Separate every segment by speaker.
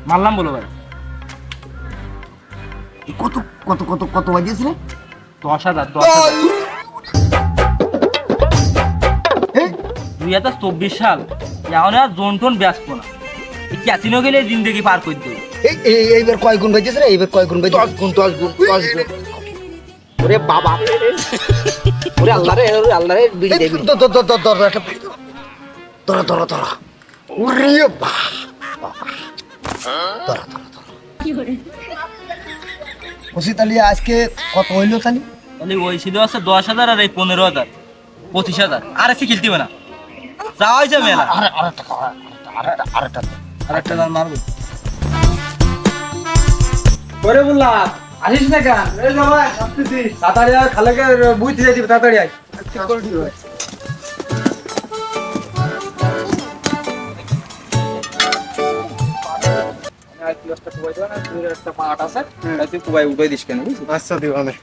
Speaker 1: মারলাম বলো ভাই।
Speaker 2: কত কত কত কত বাজিয়েছিল?
Speaker 1: 10,000 2024 সাল এখন আর জোন টোন ব্যস্ত না, এই ক্যাসিনো গেলে জিন্দগি পার করে দেবো।
Speaker 2: এইবার কয় গুণ বাজিয়েছিল? এইবার কয় গুণ বাজিয়েছিল? 10 গুণ 10 গুণ। ওরে বাবা, ওরে আল্লাহ রে, ওরে আল্লাহ রে, বিড়ি দে, বিড়ি। ধরা ধরা ধরা, ওরে বাবা, ধরা ধরা ধরা। ওসি তাহলে আজকে কত হইলো তাহলে?
Speaker 1: তাহলে ওই ছিল আছে 10,000 আর এই 15,000 25,000। আর এসে খেলতে হবে না, যাওয়া হয়েছে মেলা। আরেকটা দাম মারবো।
Speaker 3: করে বললাম আসিস না কেন? এই না ভাই আসতেছি, তাড়াতাড়ি আর খালেকে বুঝতে যাইছি, তাড়াতাড়ি আয়। ঠিক করে দিও ভাই। আচ্ছা দিব আমি।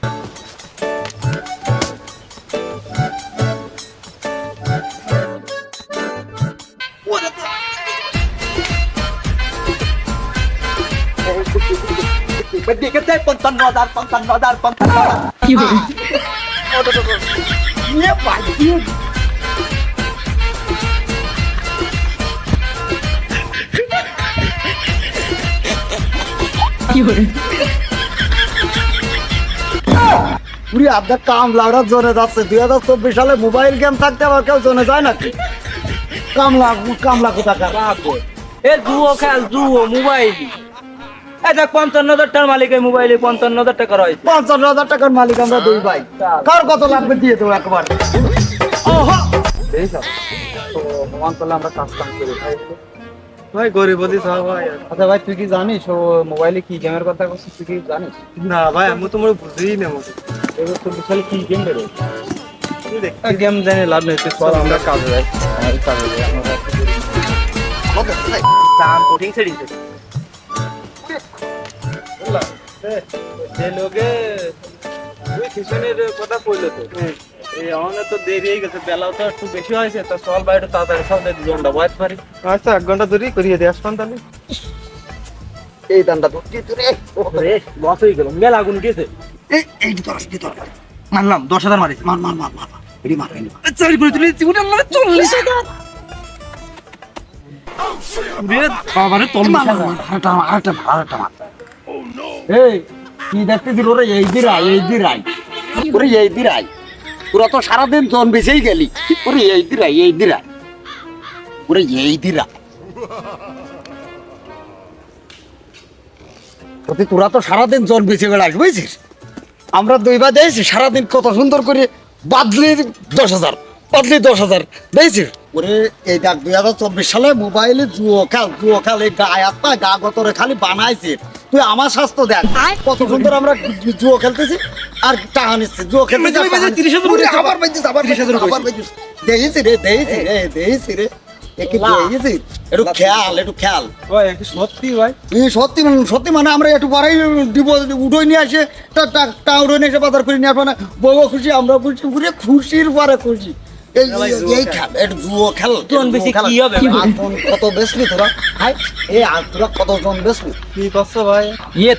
Speaker 2: পুরি আপনার কাম লাউড়া জোনে যাচ্ছে। 2024 সালে মোবাইল গেম থাকতে আবার কেউ জোনে যায় নাকি? কামলা কোথাকার?
Speaker 1: এ জুয়ো খেল, জুয়ো মোবাইল। এই দেখ 55,000 টাকার মালিক, এই মোবাইলে 55,000 টাকা রয়েছে।
Speaker 2: 55,000 টাকার মালিক আমরা দুই ভাই। কার কত লাগবে দিয়ে দেবো একবার।
Speaker 3: ভাই গরিব বলি ভাই।
Speaker 4: আচ্ছা ভাই, তুই কি জানিস ও মোবাইলে কি গেমের কথা বলছিস? তুই কি জানিস?
Speaker 3: না ভাই আমি তো মনে বুঝিই না।
Speaker 4: এবার 24 সালে কি গেম বেরোয়? গেম জানি লাভ নেই, তুই চল আমরা কাজে যাই। আমার কাজে যাই, আমরা
Speaker 1: দাম কোটিং সেটিং।
Speaker 3: যে লোকে তুই কিষণের কথা কইলো তো, এই আমাদের তো দেরি হয়ে গেছে, বেলাও তো একটু বেশি হয়েছে, তো চল বাইরে তাড়াতাড়ি সব জোনটা বয়স পারি। আচ্ছা 1 ঘন্টা ধরেই করিয়ে দিয়ে আসবান তাহলে।
Speaker 2: এই দানটা তো কি তুই
Speaker 1: রে লস হয়ে গেল, মেলা আগুন গেছে।
Speaker 2: এই তোরা কি তোরা
Speaker 1: মারলাম 10,000 মারিস।
Speaker 2: মার মার মার মার এডি মার এডি মার।
Speaker 1: চারি করে তুলে জীবনে আমার 40,000 রে বাবারে 40,000।
Speaker 2: আরেকটা মার। এই কি দেখতেছিস? ওরে এই দিরাই ওরে এই দিরাই, তোরা তো সারাদিন জন বেঁচেই গেলি। ওরে এই দিরাই ওরে এই দিরা, তোরা তো সারাদিন জন বেঁচে বেড়াস বুঝছিস। আমরা দুই ভাই দেখছি সারাদিন কত সুন্দর করে বাদলি 10,000 দেখছিস। ওরে এই দেখ 2024 সালে মোবাইলে জুয়ো খেল এই গা গতরে খালি বানাইছে। তুই আমার স্বাস্থ্য দেখ কত সুন্দর আমরা জুয়ো খেলতেছি আর টাকা নিচ্ছি। জুয়ো খেলতেছি আবার দেখিস রে একটু খেয়াল।
Speaker 3: সত্যি ভাই
Speaker 2: সত্যি মানে আমরা একটু পরেই উঠোই নিয়ে আসে টাকা উঠোই নিয়ে এসে বাজার করে নিয়ে আসবো না। বউ খুশি, আমরা খুশি, পুরো খুশির পরে খুশি। এই খেল একটু জুয়ো খেল।
Speaker 1: কি হবে
Speaker 2: কত বেসলি তোরা? হাই এই আর তোরা কতজন বেসলি?
Speaker 3: কি করছো ভাই?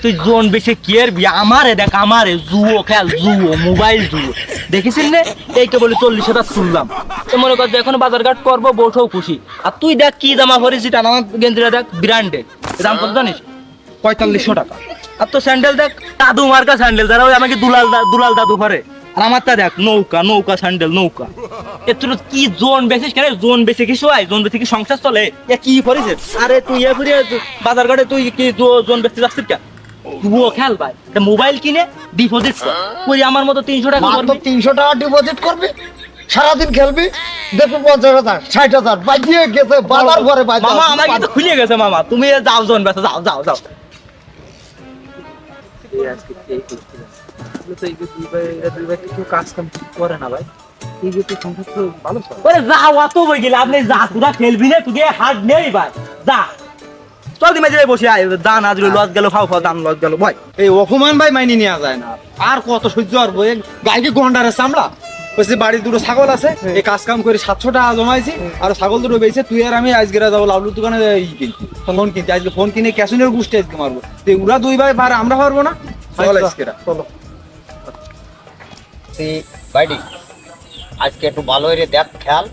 Speaker 1: তুই জোন বেশি কি আর আমারে দেখ, আমারে জুয়ো খেল, জুয়ো মোবাইল জুয়ো দেখেছিস রে? এইটা বলে 40,000 তুললাম। তো মনে কর যে এখন বাজার ঘাট করবো, বউটাও খুশি। আর তুই দেখ কি জামা পরেছিস, আমার গেঞ্জিটা দেখ ব্র্যান্ডেড, দাম কত জানিস? 4500 টাকা। আর তো স্যান্ডেল দেখ দাদু মার্কা স্যান্ডেল, যারা ওই আমাকে দুলাল দাদু পরে। আর আমারটা দেখ নৌকা স্যান্ডেল নৌকা। তুই কি জোন বেসিস কেন? জোন বেশি কিছু হয়? জোন বেশি কি সংসার চলে? কি করেছিস? আরে তুই ফিরে বাজার ঘাটে তুই কি জোন বেচতে যাচ্ছিস কেন? জুয়ো খেল ভাই, মোবাইল কিনে ডিপোজিট করি আমার মতো 300 টাকা।
Speaker 2: 300 টাকা ডিপোজিট করবি, সারাদিন খেলবি, দেখবি 50,000 60,000 বাজিয়ে গেছে। বাবার ঘরে
Speaker 1: মামা আমার কিন্তু খুলে গেছে। মামা তুমি যাও জোন বেচা, যাও।
Speaker 4: কিছু কাজ কাম করে না ভাই, এই যে তুই সংসার তো ভালো চলে।
Speaker 1: ওরে যাও, অত বই গেলে আপনি যা, তোরা খেলবি না, তুই হাত নেই ভাই, যা চল দি মাঝে বসে আয়, দান আজ লস গেল, ফাও ফাও দান লস গেল ভাই।
Speaker 3: এই অপমান ভাই মাইনে নেওয়া যায় না, আর কত সহ্য করবো? গাইকে গন্ডারে চামড়া বলছি, বাড়ির দুটো ছাগল আছে, এই কাজ কাম করে 700 টাকা জমাইছি, আর ছাগল দুটো বেঁচে তুই আর আমি আজকে যাবো লাউলুর দোকানে কিনছি, ফোন কিনছি, আজকে ফোন কিনে ক্যাশনের গুষ্টি আজকে মারবো। ওরা 2 ভাই পারে, আমরা পারবো না? চল আজকে চলো।
Speaker 2: বাইডি আজকে একটু ভালো হয়ে দেখ খেয়াল,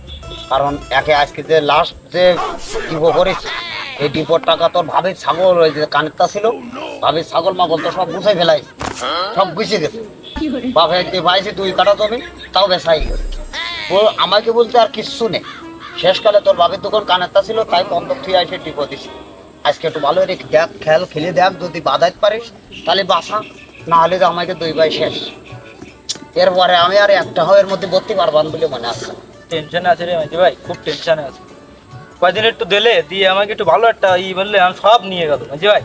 Speaker 2: কারণ একে আজকে যে লাস্ট যে ডিপো করিস, এই ডিপোর টাকা তোর ভাবির ছাগল ওই যে কানেরটা ছিল, ভাবির ছাগল মাগল তো সব গুছাই ফেলাই, সব গুছিয়ে গেছে। বাবা একদিন পাইছি 2 কাটা জমি, তাও বেসাই গেছে। ও আমাকে বলতে আর কিচ্ছু নেই, শেষকালে তোর ভাবির দোকান কানেরটা ছিল, তাই বন্ধক তুই এসে ডিপো দিছি। আজকে একটু ভালো হয়ে দেখ খেয়াল, খেলে দেখ, যদি বাধাইতে পারিস তাহলে বাসা, না হলে তো আমাকে 2 ভাই শেষ। এরপরে আমি আর একটা হওয়ার মধ্যে ভর্তি পারবান বলে মনে আছে।
Speaker 1: টেনশনে আছে রে মাঝে ভাই, খুব টেনশনে আছে। কয়দিন একটু দিলে দিয়ে আমাকে একটু ভালো একটা বললে আমি সব নিয়ে গেল মাঝে ভাই।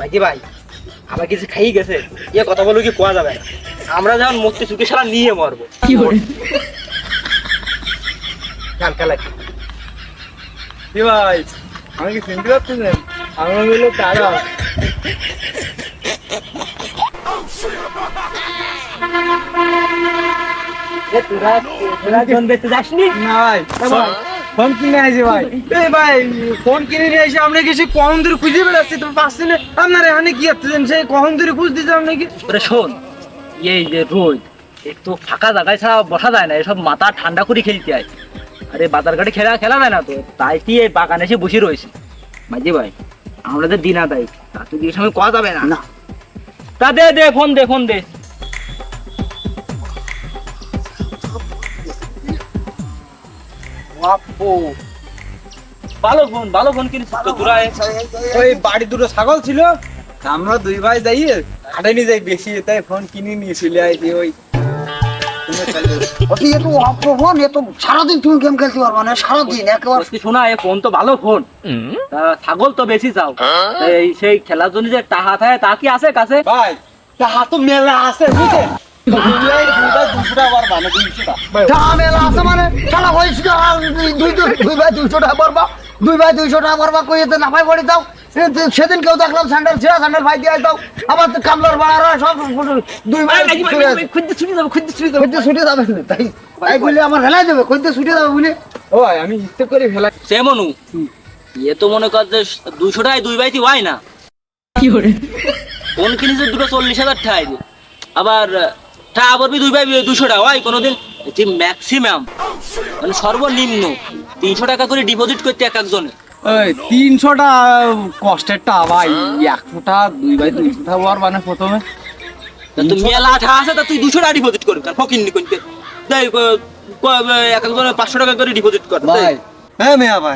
Speaker 1: মাঝে ভাই আমার কিছু খাই গেছে, কথা বলো কি কোয়া যাবে না, আমরা যখন মুক্তি সুখে সারা নিয়ে মরবো। খেলা
Speaker 3: কি ভাই আমি কি চিনতে পারছেন? আমি বললো তারা
Speaker 1: যাসনি
Speaker 3: না ভাই, ফোন কিনে আসে ভাই। এই ভাই ফোন কিনে নিয়ে এসে আমরা কিছু কখন ধরে খুঁজে বেড়াচ্ছি, তো পাচ্ছি না। আপনার এখানে কি করতেছেন? সেই কখন ধরে খুঁজতেছে আপনি কি?
Speaker 1: ওরে শোন, এই যে রোদ একটু ফাঁকা জায়গায় ছাড়া বসা যায় না, এসব মাথা ঠান্ডা করে খেলতে হয়। আরে বাজার ঘাটে খেলা যায় না তো, তাই কি এই বাগানে এসে বসে রয়েছে। মাঝি ভাই আমরা যে দিনা দেয় তা তো দিয়ে সময় কোয়া যাবে না। তা দে ফোন দে। ভালো ফোন কিনেছিস তো তোরা।
Speaker 3: ওই বাড়ি দুটো ছাগল ছিল, আমরা 2 ভাই যাই হাটে নিয়ে যাই বেশি, তাই ফোন কিনে নিয়ে চলে আসি। ওই
Speaker 2: সারাদিন তুমি গেম খেলতে পারবা না, সারাদিন একেবারে।
Speaker 1: শোনা এই ফোন তো ভালো ফোন, ছাগল তো বেশি চাও, এই সেই খেলার জন্য যে টাহা থাকে তা কি আছে কাছে?
Speaker 3: ভাই টাকা তো মেলা আছে বুঝছেন, 2 ভাই 200 টাকা পারবা না, 200 টাকা
Speaker 2: ঝামেলা আছে মানে খেলা হয়েছিল, 2 ভাই 200 টাকা পারবা, 2 ভাই 200 টাকা পারবা, কইতে না ভাই বড়ি দাও। সেদিন কেউ দেখলাম স্যান্ডেল ভাই দিয়ে দাও, আবার কামলার বাড়ারা সব 2 ভাই
Speaker 1: খুঁজতে ছুটি যাবে
Speaker 2: খুঁজতে ছুটে যাবে না, তাই ভাই বলে আমার হেলাই দেবে, খুঁজতে ছুটে যাবে বলে।
Speaker 3: ও ভাই আমি ইচ্ছে করে ফেলা।
Speaker 1: সে মনু ইয়ে তো মনে কর যে 200 টাকায় 2 বাইতি হয় না। ফোন কিনেছে দুটো 40,000 টাকা দিয়ে, আবার টাকা পড়বি 2 ভাই 200 টাকা হয় কোনোদিন। যে ম্যাক্সিমাম মানে সর্বনিম্ন 300 টাকা করে ডিপোজিট করতে এক একজনে।
Speaker 3: 300 টাকা কষ্টের টাকা ভাই, 100 টাকা 2 ভাই 200 টাকা পারবা না প্রথমে।
Speaker 1: তো মেলা আঠা আছে, তা তুই 200 টাকা ডিপোজিট করবি কার ফকিন্নি করতে দেখ, এক একজনে 500 টাকা করে ডিপোজিট কর
Speaker 3: ভাই হ্যাঁ মেয়া ভাই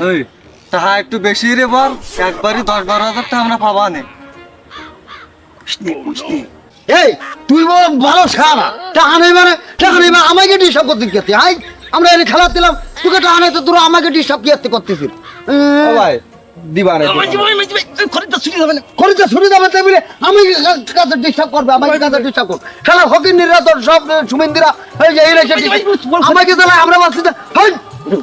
Speaker 3: টাকা একটু বেশি রে বল, একবারই 10-12 হাজার টাকা আমরা পাবা না।
Speaker 2: এই তুই ভালো সারা টাকা নেই মানে আমাকে ডিস্টার্ব করতে গেছে। হাই আমরা এনে খেলা দিলাম, তোকে টাকা নেই তো তোরা আমাকে ডিস্টার্ব কি করতেছিস?
Speaker 3: ও ভাই দিবা না,
Speaker 2: খরিদটা ছুটি যাবে তাই বলে আমি কাছে ডিস্টার্ব করবে, আমাকে কাছে ডিস্টার্ব করবে। খেলা হকিনিরা তোর সব সুমিন্দিরা এই যে এই আমাকে দিলে আমরা বাঁচি না।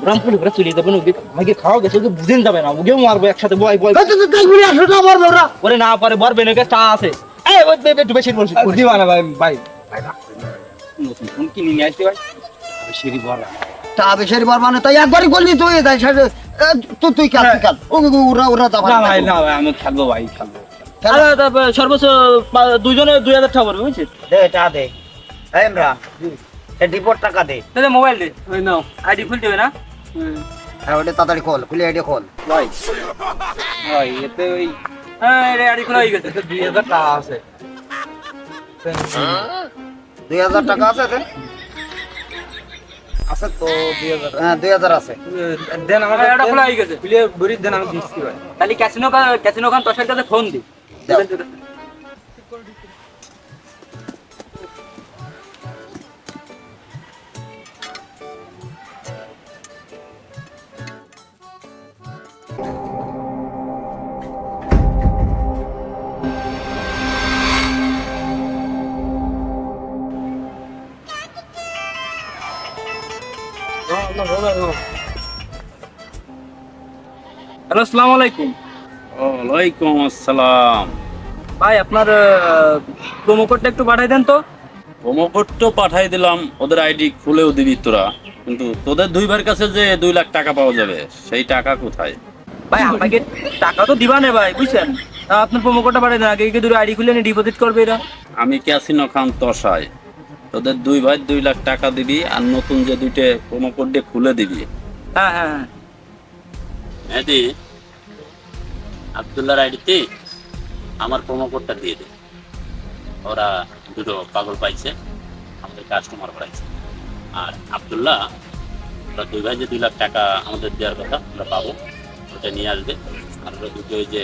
Speaker 1: রামপুর ঘুরে চলে যাবেন, আমাকে খাওয়া গেছে ওকে বুঝেন যাবে না, ওকেও মারবো একসাথে বয়
Speaker 2: তাই বলে 100 টাকা মারবে ওরা।
Speaker 1: ওরে না পারে বরবে না, চা আছে এই ওই একটু বেশি বলছি
Speaker 3: দিবা না ভাই। ভাই
Speaker 1: নতুন ফোন কিনে নিয়ে আসতে ভাই বেশি বড়
Speaker 2: তা বেশি বার মানে তাই একবারই বললি তুই তাই তুই কাল ওরা যাবে
Speaker 3: না ভাই, না ভাই আমি খেলবো ভাই, খেলবো।
Speaker 1: সর্বোচ্চ দুজনে 2,000 টাকা পড়বে বুঝছিস?
Speaker 2: দে টাকা দে ইমরান, এই ডিপোর টাকা দে।
Speaker 1: তাহলে মোবাইল দে, ওই নাও আইডি খুলতে হবে না?
Speaker 2: হ্যাঁ ওটা তাড়াতাড়ি খোল, খুলে আইডি খোল।
Speaker 3: ভাই ভাই এতে ওই
Speaker 1: হ্যাঁ আইডি খোলা হয়ে গেছে।
Speaker 3: 2000 টাকা আছে।
Speaker 2: 2000 টাকা আছে তো? আছে তো 2000, হ্যাঁ 2000 আছে।
Speaker 3: দেন আমার
Speaker 1: এটা খোলা হয়ে গেছে,
Speaker 3: খুলে বড়ি দেন, আমি দিচ্ছি ভাই।
Speaker 1: খালি ক্যাসিনো খান তোর কাছে ফোন দি। হ্যালো, আসসালামু আলাইকুম।
Speaker 5: ওয়ালাইকুম আসসালাম।
Speaker 1: ভাই আপনার প্রোমো কোডটা একটু পাঠিয়ে দেন তো।
Speaker 5: প্রোমো কোড তো পাঠাই দিলাম, ওদের আইডি খুলেও দিবি তোরা, কিন্তু তোদের দুই ভাইয়ের কাছে যে 2 লাখ টাকা পাওয়া যাবে সেই টাকা কোথায়?
Speaker 1: ভাই আমাকে টাকা তো দিবা না ভাই, বুঝছেন? আপনার প্রোমো কোডটা পাঠিয়ে দেন, আগে দুটো আইডি খুলে নিয়ে ডিপোজিট করবে এরা।
Speaker 5: আমি ক্যাসিনো খান তসাই, তোদের দুই ভাই 2 লাখ টাকা দিবি আর নতুন যে 2টে প্রোমো কোড দিয়ে খুলে দিবি।
Speaker 1: হ্যাঁ হ্যাঁ হ্যাঁ।
Speaker 5: মেহেদি, আব্দুল্লাহর আইডিতে আমার প্রোমো কোডটা দিয়ে দে। ওরা দুটো পাগল পাইছে, আমাদের কাস্টমার বাড়াইছে। আর আব্দুল্লাহ, ওরা দুই ভাই যে 2 লাখ টাকা আমাদের দেওয়ার কথা আমরা পাবো, ওটা নিয়ে আসবে। আর ওরা দুটো ওই যে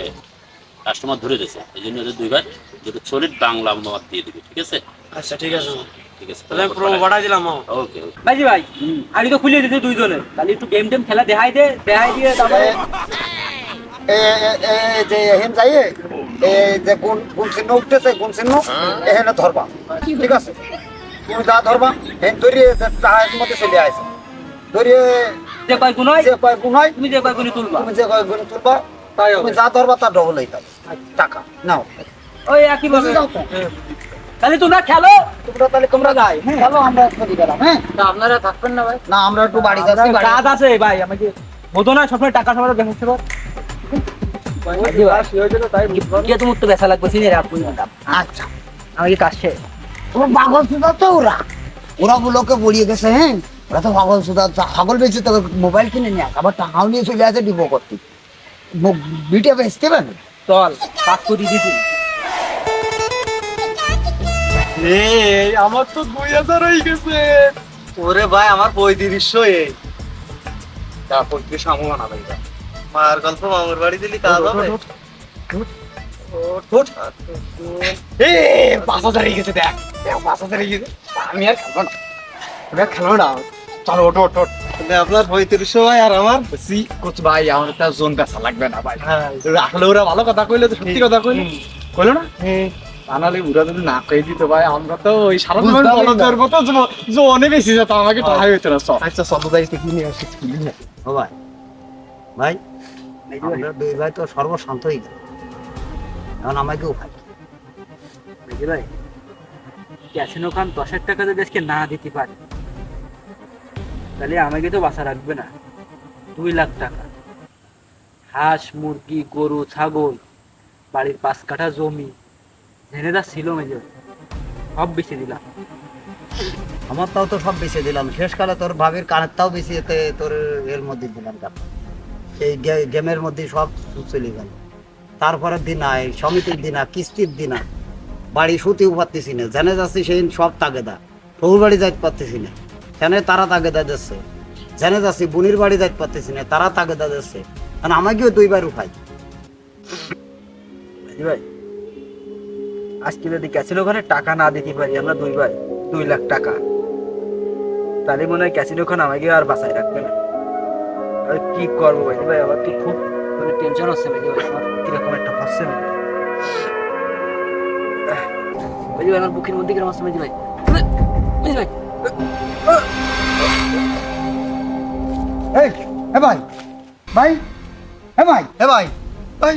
Speaker 5: কাস্টমার ধরে দিয়েছে, এই জন্য ওদের দুই ভাই দুটো সলিড বাংলা মত দিয়ে দিবে, ঠিক আছে?
Speaker 3: আচ্ছা ঠিক আছে,
Speaker 5: ঠিক আছে,
Speaker 3: তাহলে প্রোমো পাঠাই দিলাম।
Speaker 5: ওকে।
Speaker 1: ভাইজি ভাই, আইডি তো খুলে দিতে দুইজনের, তাহলে একটু গেম টেম খেলা দেখাই দিয়ে তারপরে
Speaker 2: যে হেন যাইয়ে যে কোন চিহ্ন উঠতেছে, কোন চিহ্ন এখানে ধরবা, ঠিক আছে? তুমি যা ধরবা হেন ধরিয়ে টাকার মধ্যে চলে আসে, ধরিয়ে
Speaker 1: যে কয় গুণ হয়,
Speaker 2: যে কয় গুণ হয়,
Speaker 1: তুমি যে কয় গুণই তুলবা।
Speaker 2: তুমি যে কয় গুণ তুলবা, তুমি যা ধরবা তার ডবল হয়ে যাবে টাকা। নাও
Speaker 1: ওই একই ভাবে তাহলে তোমরা খেলো,
Speaker 2: তোমরা যাই, হ্যাঁ চলো আমরা চলে গেলাম। হ্যাঁ
Speaker 1: আপনারা থাকবেন না ভাই?
Speaker 2: না আমরা একটু বাড়ি যাচ্ছি,
Speaker 1: কাজ আছে ভাই, আমাকে হতো না সবসময় টাকা সবার দেখাচ্ছে ভাই। তোমার তো বেসা লাগবে সিনে রাখবো।
Speaker 2: আচ্ছা
Speaker 1: আমাকে কাজ শেষ।
Speaker 2: তোমার পাগল সুদা তো ওরা গুলোকে বলিয়ে গেছে। হ্যাঁ ওরা তো পাগল সুদা, ছাগল বেঁচে তোকে মোবাইল কিনে নিয়ে আবার টাকাও নিয়ে চলে আসে ডিপো করতে, বিটে বেচতে পারে।
Speaker 1: চল কাজ করে দিছি।
Speaker 3: আমার তো 2000 হয়ে গেছে। ওরে ভাই আমার 3500 এই। তা 3500 আমও না ভাই। মার গল্প মামুর বাড়ি দিলি কাজ হবে। এ 5000 হয়ে গেছে, দেখ 5000 হয়ে গেছে। আমি আর খেলবো না, আমি আর খেলবো না। চলো ওঠ। আপনার 3500 ভাই আর আমার সি কোচ ভাই, আমার একটা জোন বেচা লাগবে না ভাই। আসলে ওরা ভালো কথা কইলে, তো সত্যি কথা কইলে কইলো না। আনালে ওরা যদি না কই দিত ভাই, আমরা তো ওই সারা জীবন বলদের মতো জোনে বেশি যেত, আমাকে তো হাই হইতো না। আচ্ছা চলো যাই, কি নিয়ে আসছি কি নিয়ে।
Speaker 2: ও ভাই ভাই আমরা দুই ভাই তো সর্বশান্ত হয়ে গেল, এখন আমাকেও ভাই
Speaker 1: বুঝলি ভাই, ক্যাসিনো খান 10,000 টাকা যদি আজকে না দিতে পারে, তাহলে আমাকে তো বাঁচা রাখবে না। 2 লাখ টাকা, হাঁস মুরগি গরু ছাগল, বাড়ির 5 কাঠা জমি জেনে যা ছিল মেজর সব বেঁচে দিলাম।
Speaker 2: আমার তাও তো সব বেঁচে দিলাম, শেষকালে তোর ভাবির কানেরটাও বেশি এতে তোর এর মধ্যে দিলাম, এই গেমের মধ্যে সব চলে গেল। তারপরের দিন আয়, সমিতির দিন কিস্তির দিন, বাড়ি শুতেও পারতেছি না, জেনে যাচ্ছি সেই সব তাগেদা, শ্বশুর বাড়ি যাইতে পারতেছি না, সেখানে তারা তাগেদা দিচ্ছে, জেনে যাচ্ছি বোনের বাড়ি যাইতে পারতেছি না, তারা তাগেদা দিচ্ছে, কারণ আমাকেও দুইবার উঠাই।
Speaker 1: ভাই আজকে যদি ক্যাসিনো খানে টাকা না দিতে পারি আমরা দুই ভাই 2 লাখ টাকা, তাহলে মনে হয় ক্যাসিনো খান আমাকে আর বাঁচাই রাখবে না। আর কি করবো ভাই, ভাই আমার তো খুব মানে টেনশন হচ্ছে ভাই, আমার কিরকম একটা হচ্ছে ভাই, আমার বুকের মধ্যে কিরকম হচ্ছে ভাই। ভাই
Speaker 2: এই হে ভাই ভাই হে ভাই হে ভাই ভাই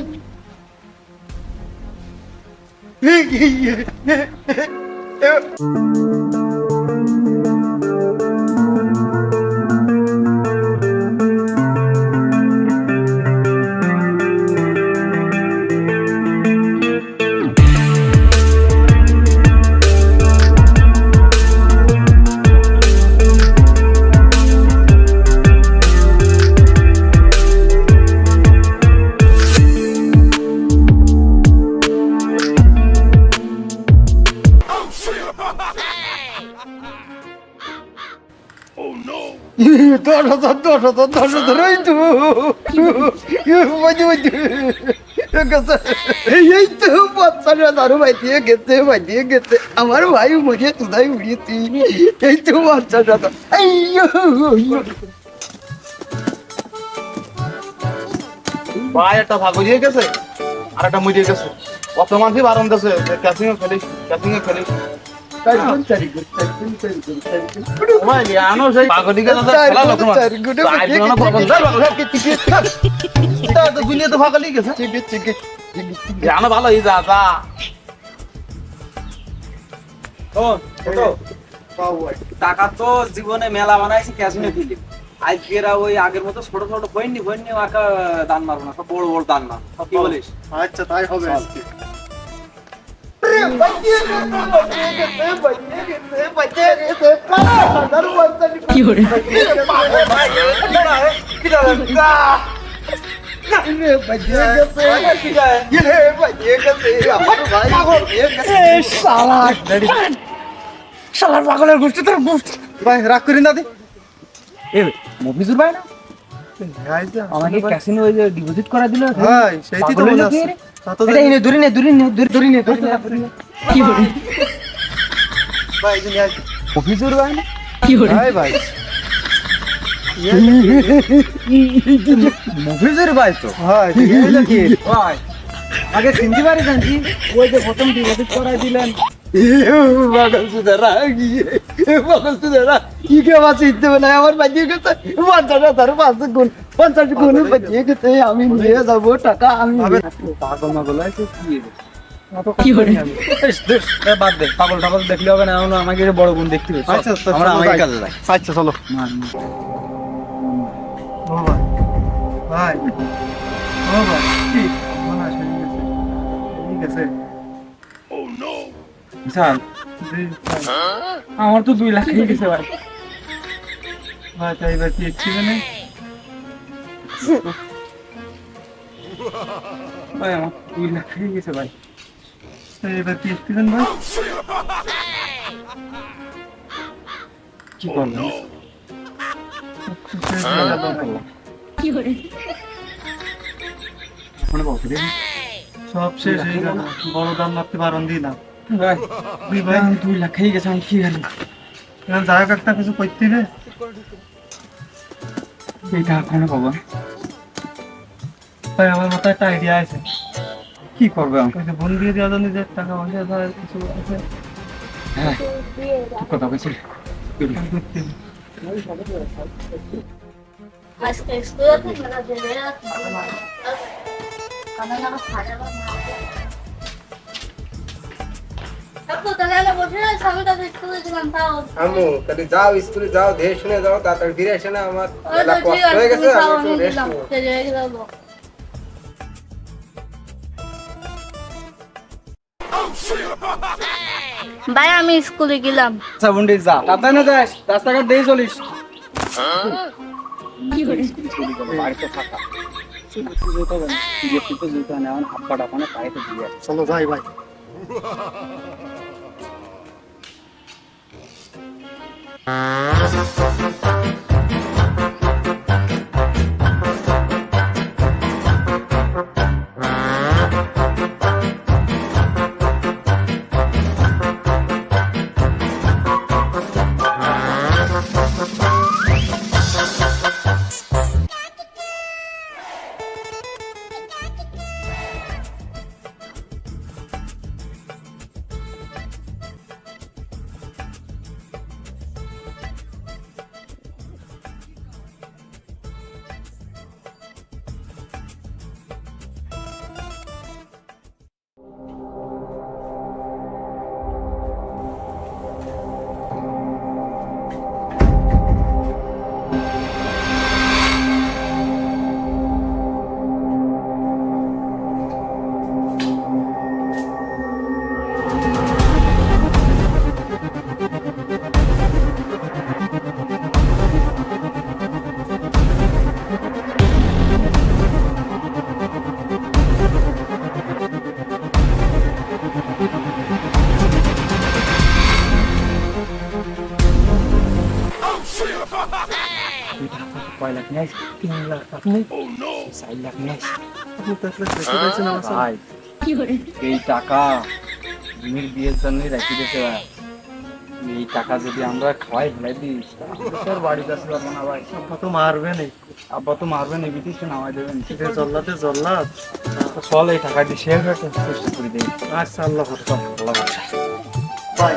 Speaker 2: দশ হাজার এই তো এই তো 50,000 বাইয়ে গেছে আমার ভাই মরে তুদাই উড়িয়ে তুই, এই তো 50,000।
Speaker 3: ভাই একটা ভাগ হয়ে গেছে আর একটা মরিয়ে গেছে কত মানুষই বারণ দিয়েছে ক্যাসিংয়ে খেলিস ভাই আনো সেই পাগলিকে তো খেলা লোক তো দুনিয়া তো পাগলি গেছে জানো ভালো এই যা যা ও ছোট টাকা তো জীবনে মেলা বানাইছি ক্যাসিনো খেলি আজকেরা ওই আগের মতো ছোট ছোট হয়নি ওকে দান মারবো না সব বড় বড় দান মার কি বলিস
Speaker 2: আচ্ছা তাই হবে
Speaker 6: কি hore
Speaker 2: শালার পাগলের গোষ্ঠী তোর গোষ্ঠী
Speaker 3: ভাই রাগ করি না দি এ মফিজুর ভাই না আমাকে ক্যাসিনো ওই যে ডিপোজিট করা দিল
Speaker 2: ভাই সেইটি তো মনে আছে
Speaker 3: এটা এনে দূরে নে
Speaker 6: কি hore
Speaker 2: ভাই এই যে
Speaker 3: মফিজুর ভাই না
Speaker 6: কি hore
Speaker 2: ভাই ভাই
Speaker 3: মফিজুর ভাই তো
Speaker 2: ভাই এই নাকি
Speaker 3: ভাই আগে সিন্ধি বাড়ি জানছি ওই যে প্রথম ডিপোজিট করা দিলেন
Speaker 2: পাগল সুদারা পাগল সুদারা কি কে বাঁচি দিতে না আমার বাজিয়ে গেছে 50 গুণ বাজিয়ে গেছে আমি নিয়ে যাব টাকা আমি
Speaker 3: পাগল মাগল আছে কি
Speaker 6: কি hore
Speaker 3: বাদ দে পাগল টাগল দেখলে হবে না আমাকে বড় বোন দেখতে হবে
Speaker 2: আচ্ছা
Speaker 3: আমরা আমাকে কাজে যাই
Speaker 2: আচ্ছা চলো ভাই ও ভাই কি মনে আছে ঠিক আছে
Speaker 3: স্যার আমার তো 2 লাখ হয়ে গেছে ভাই
Speaker 2: ভাই তাই এবার কি ছিল না
Speaker 3: ভাই আমার 2 লাখ হয়ে গেছে ভাই
Speaker 2: এবার কি ছিলেন ভাই
Speaker 3: কি করবেন
Speaker 6: কি hore
Speaker 3: এখন বলতে দিন
Speaker 2: সব শেষ হয়ে গেল বড় দাম লাগতে বারণ দিলাম
Speaker 3: ভাই
Speaker 2: দুই ভাই
Speaker 3: 2 লাখ হয়ে গেছে আমি কি গেল
Speaker 2: এখন যাই হোক একটা কিছু করতে হবে
Speaker 3: এইটা এখন পাবো
Speaker 2: ভাই আমার মাথায় একটা আইডিয়া আছে
Speaker 3: কি করবে আমি
Speaker 2: ওই যে বোন দিয়ে দেওয়া জন্য যে টাকা পয়সা ধর কিছু আছে
Speaker 3: হ্যাঁ ঠিক কথা বলছি
Speaker 2: করতে হবে।
Speaker 7: আজকে স্কুলে মেলা দেবে কানাডা খাজা আপু তাহলে বসে আমি তো স্কুলে ছিলাম তাও
Speaker 8: আম্মু তাহলে যাও স্কুলে যাও দেখে শুনে যাও তাড়াতাড়ি ফিরে এসে না আমার মেলা কষ্ট হয়ে গেছে আমি একটু রেস্ট নেবো
Speaker 7: ভাই আমি স্কুলে গেলাম
Speaker 3: আচ্ছা বন্ডি যা তাতে না যাস রাস্তাঘাট দিয়ে চলিস
Speaker 6: কি hore
Speaker 3: বাড়িতে থাকা জুতো জুতো নেওয়া হাপ্পাটা মানে পাইতে দিয়ে
Speaker 2: চলো যাই ভাই
Speaker 3: কয় লাখ নিয়ে 3 লাখ আপনি 4 লাখ নিয়ে ভাই
Speaker 6: কি hore
Speaker 3: এই টাকা জমির বিয়ের জন্য রেখে দিয়েছে ভাই
Speaker 4: এই টাকা যদি আমরা খাওয়াই ফেলাই দিই স্যার বাড়িতে আসতে পারবো না ভাই। আব্বা তো মারবে না, আব্বা তো মারবে না, বিটিশে নামাই দেবেন। জল্লাতে জল্লাদ চল, এই টাকা দিয়ে শেয়ার করতে চেষ্টা করে দেই। আচ্ছা আল্লাহ ভরসা, আল্লাহ ভরসা। ভাই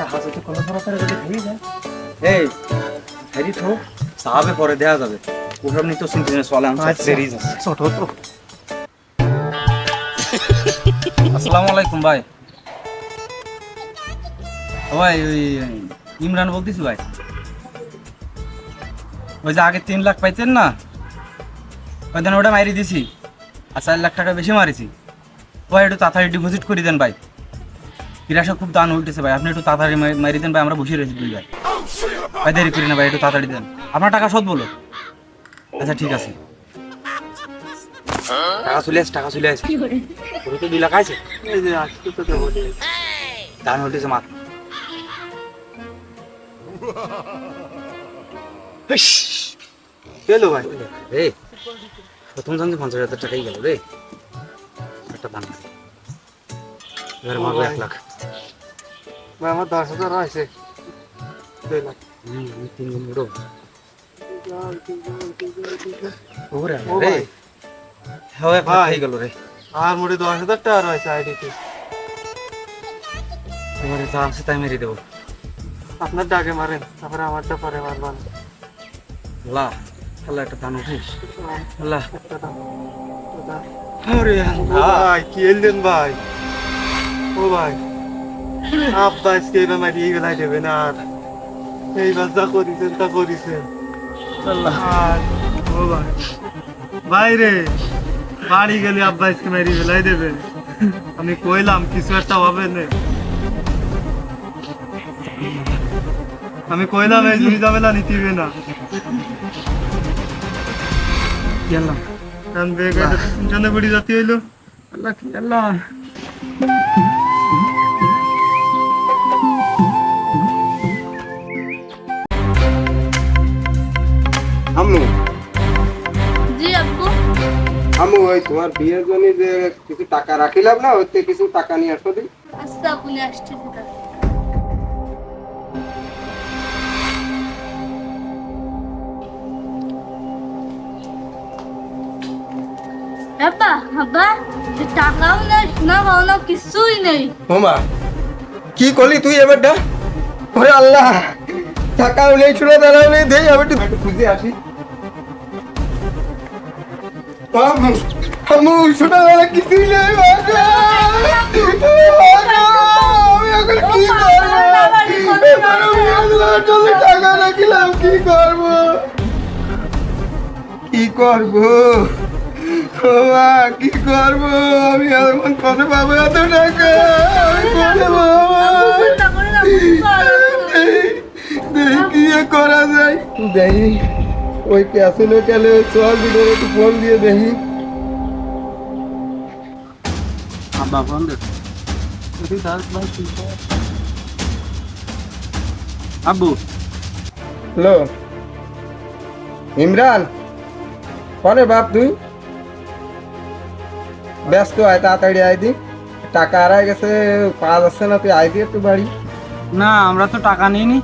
Speaker 4: টাকা যদি কোনো প্রকারে যদি ভেঙে যায়, এই হেরি তো সাহাবে পরে দেয়া যাবে, ওসব নিয়ে তো চিন্তা নেই, চলে আমি সিরিজ আছে। ছোট তো। আসসালামু আলাইকুম ভাই। ভাই ওই ইমরান বলতেছি ভাই, ওই যে আগে 3 লাখ পাইতেন না, ওই দিন ওটা মারি দিছি, আর 4 লাখ টাকা বেশি মারিছি। ভাই একটু তাড়াতাড়ি ডিপোজিট করে দেন ভাই, কিরাসা খুব দান উল্টেছে ভাই, আপনি একটু তাড়াতাড়ি মারি দেন ভাই, আমরা বসে রয়েছি 2 ভাই। ভাই দেরি করি না ভাই, একটু তাড়াতাড়ি দেন, আপনার টাকা শোধ বলো। আচ্ছা ঠিক আছে, টাকা চলে আসে, টাকা চলে আসে।
Speaker 6: কি করে
Speaker 4: ওরে তো 2 লাখ আছে, এই যে আজকে তো দেবো, দান উল্টেছে মাত্র। গেল ভাই রে, প্রথম জানতে 50,000 টাকাই গেল রে, একটা দান এবার মারবো 1 লাখ।
Speaker 8: ভাই আমার 10,000 আছে 2 লাখ
Speaker 4: 3 গুণ উড়ো ওরে রে, হয় ভাই গেল রে।
Speaker 8: আর মোটে 10,000 টাকা রয়েছে আইডিতে।
Speaker 4: এবারে যা আছে তাই মেরে দেবো।
Speaker 8: আপনার ডাকে মারেন, তারপরে আমারটা পরে মারবেন।
Speaker 4: আল্লাহ আল্লাহ, একটা দান উঠিস আল্লাহ।
Speaker 8: আরে ভাই কি এলেন ভাই, ও ভাই আব্বা আজকে এইবার মারি এই বেলায় দেবেন, আর এইবার যা করিছেন তা করিছেন। আর ও ভাই ভাই রে, বাড়ি গেলে আব্বা আজকে মারি বেলায় দেবেন, আমি কইলাম কিছু একটা হবে না, আমি কইলাম এই জুড়ি ঝামেলা নিতিবে না।
Speaker 4: গেলাম
Speaker 8: কারণ বেগাইতে জন্য বড়ি জাতি হইলো।
Speaker 4: আল্লাহ কি আল্লাহ।
Speaker 8: আম্মু
Speaker 7: জি আব্বু।
Speaker 8: আম্মু ওই তোমার বিয়ের জন্য যে কিছু টাকা রাখিলাম না, ওইতে কিছু টাকা নিয়ে আসো দিন।
Speaker 7: আচ্ছা আপনি আসছি কোথায়? আব্বা আব্বা টাকাও নেই, সোনা গহনা কিছুই নেই।
Speaker 8: ওমা কি করলি তুই এবারটা? ওরে আল্লাহ, টাকাও নেই, শুনে দাঁড়াও নেই, দেই আমি একটু খুঁজে আসি। আম্মু আম্মু শুনে দাঁড়া কিছুই নেই, বাবা। আমি এখন কি করবো? টাকা রাখিলাম, কি করবো কি করবো? ও মা, কি করবো আমি এখন? কত পাবো এত টাকা? আমি কত দেখি কি করা যায়, দেখি ওই ক্যাসিনো গেলে চল ভিতরে একটু ফোন দিয়ে দেখি।
Speaker 4: আব্বা ফোন দে। আব্বু
Speaker 8: হ্যালো ইমরান, কনে বাপ তুই? ব্যস্ত আয়, তাড়াতাড়ি আয় দি, টাকা হারাই গেছে, পাওয়া যাচ্ছে না, তুই আয় দি একটু বাড়ি।
Speaker 4: না আমরা তো টাকা নিইনি,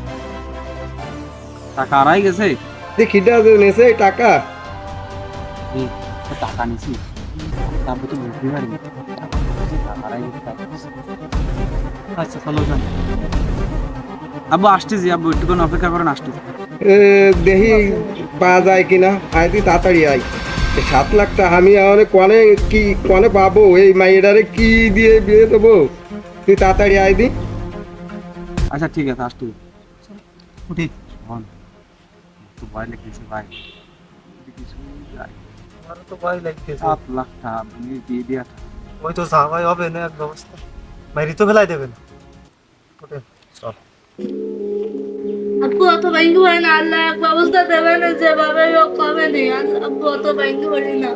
Speaker 4: টাকা হারাই গেছে।
Speaker 8: খিদা নেছে এই টাকা।
Speaker 4: এই, তো টাকা নিছি, তারপর তো বুঝতে পারিনি টাকা হারাই গেছে। আচ্ছা চলো যান। আব্বু আসতেছি, আব্বু একটুক্ষণ অপেক্ষা করেন, আসতেছি।
Speaker 8: দেখি পাওয়া যায় কিনা, আয় তুই তাড়াতাড়ি আয়। 7 লাখ টাকা আমি অনেক কনে কি কনে পাবো? এই মাইয়েটারে কি দিয়ে বিয়ে দেবো? তুই তাড়াতাড়ি আয় দি।
Speaker 4: আচ্ছা ঠিক আছে, আসতেছি। উঠি তো ভয় লেগেছে ভাই,
Speaker 8: আমারও তো ভয় লাগতেছে।
Speaker 4: 7 লাখ টাকা দিয়ে দিয়া।
Speaker 8: ওই তো জামাই হবে না এক ব্যবস্থা, মাইরি তো ফেলাই দেবেন। চল
Speaker 7: আব্বু অত ব্যাংক ভরে না, আল্লাহ এক ব্যবস্থা দেবে না, যেভাবে হোক কবে নেই। আব্বু অত ব্যাংক ভরি না।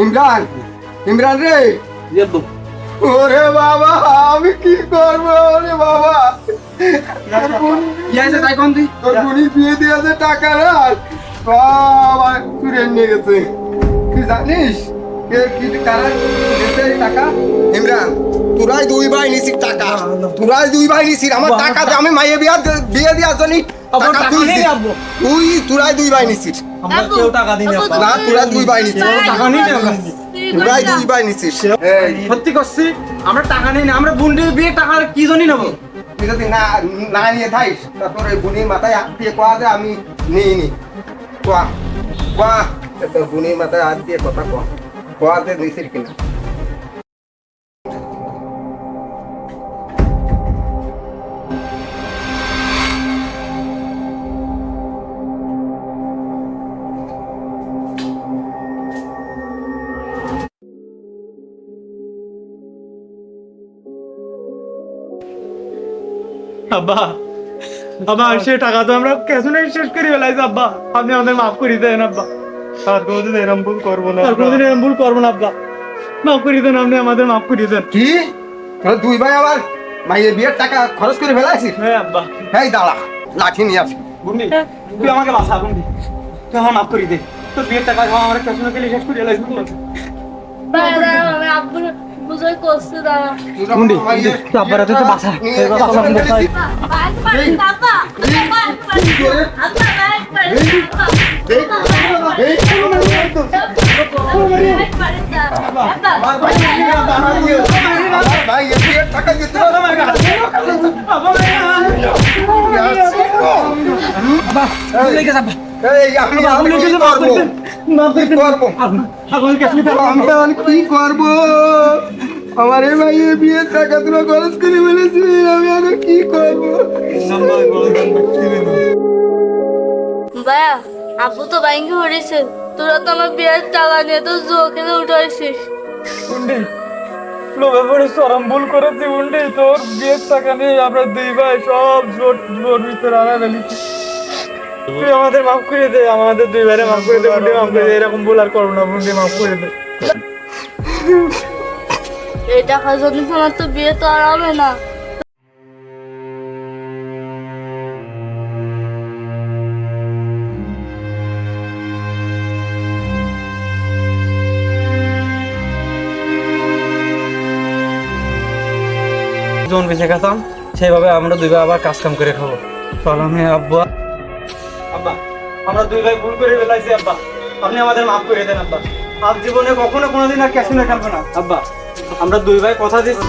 Speaker 8: ইমরান, ইমরান রে, ওরে বাবা আমি কি করবো? ওরে বাবা
Speaker 4: তাই কোন তুই
Speaker 8: তোর বুড়ি দিয়ে দিয়েছে টাকা রাখ, সব ঘুরে নিয়ে গেছে তুই জানিস কে কি কারা দিয়েছে এই টাকা ইমরান তোরাই দুই ভাই নিছিস টাকা তোরাই দুই ভাই নিছিস আমার টাকা দিয়ে আমি মাইয়ে বিয়ে দেওয়ার জন্য টাকা তুলছিস তুই তোরাই দুই ভাই নিছিস
Speaker 3: আমরা কেউ টাকা দিই না আব্বা।
Speaker 8: না তোরা দুই ভাই নিছিস
Speaker 3: টাকা নিই না আমরা।
Speaker 8: তোরাই দুই ভাই নিছিস এই
Speaker 3: সত্যি করছি আমরা টাকা নিই না আমরা বোনটির বিয়ে টাকা কি জন্য নেবো
Speaker 8: তুই যদি না না নিয়ে থাইস তারপরে বুনির মাথায় হাত দিয়ে কোয়া যে আমি নিইনি কোয়া কোয়া তোর বুনির মাথায় হাত দিয়ে কথা কোয়া কোয়া যে নিছিস কিনা
Speaker 4: আব্বা আব্বা সে টাকা তো আমরা কেসনে শেষ করে ফেলাইছি আব্বা আপনি আমাদের মাফ করে দেন আব্বা আর কোনোদিন এরম ভুল করবো না আর কোনোদিন এরম ভুল করবো না আব্বা মাফ করে দেন আপনি আমাদের মাফ করে দেন
Speaker 8: কি তোরা দুই ভাই আমার মাইয়ের বিয়ের টাকা খরচ করে ফেলাইছিস
Speaker 4: হ্যাঁ আব্বা
Speaker 8: এই দাঁড়া লাঠি নিয়ে আসি
Speaker 3: বুন্ডি তুই আমাকে বাঁচা বুন্ডি তুই আমার মাফ করে দে তোর বিয়ের টাকা আমরা কেসনে গেলে শেষ করে ফেলাইছি
Speaker 7: দাদা আমি আব্বু বুঝাই করছি দাদা
Speaker 3: বুন্ডি তুই আব্বার হাতে তো বাঁচা এই কথা বলা বন্ধ কর।
Speaker 7: বাইক পারি বাবা বাইক পারি আব্বা বাইক পারি
Speaker 8: মাইয়ের বিয়ের টাকা দিতে এই আমি আর কি করবো কি করবো আমি আর কি করবো আমার এই মাইয়ের বিয়ের টাকা তোরা খরচ করে ফেলেছি আমি আর কি করবো
Speaker 7: ভাইয়া আব্বু তো ব্যাংকে হয়েছে তোরা তো আমার বিয়ের টাকা নিয়ে তো জুয়ো খেলে উঠাইছিস
Speaker 4: উন্ডি লোভে পড়ে চরম ভুল করেছি উন্ডি তোর বিয়ের টাকা নিয়ে আমরা দুই ভাই সব জোর ভিতরে আনা ফেলেছি তুই আমাদের মাফ করে দে আমাদের দুই ভাইরে মাফ করে দে উন্ডি মাফ করে দে এরকম ভুল আর করবো না উন্ডি মাফ করে দে
Speaker 7: এই টাকা যদি আমার তো বিয়ে তো আর হবে না
Speaker 3: যখন বেঁচে খেতাম সেইভাবে আমরা দুই ভাই আবার কাজ কাম করে খাবো চল আমি আব্বা আব্বা আমরা দুই ভাই ভুল করে ফেলাইছি আব্বা আপনি আমাদের মাফ করে দেন আব্বা আজ জীবনে কখনো কোনোদিন আর ক্যাসিনো খেলবো না আব্বা আমরা দুই ভাই কথা দিচ্ছি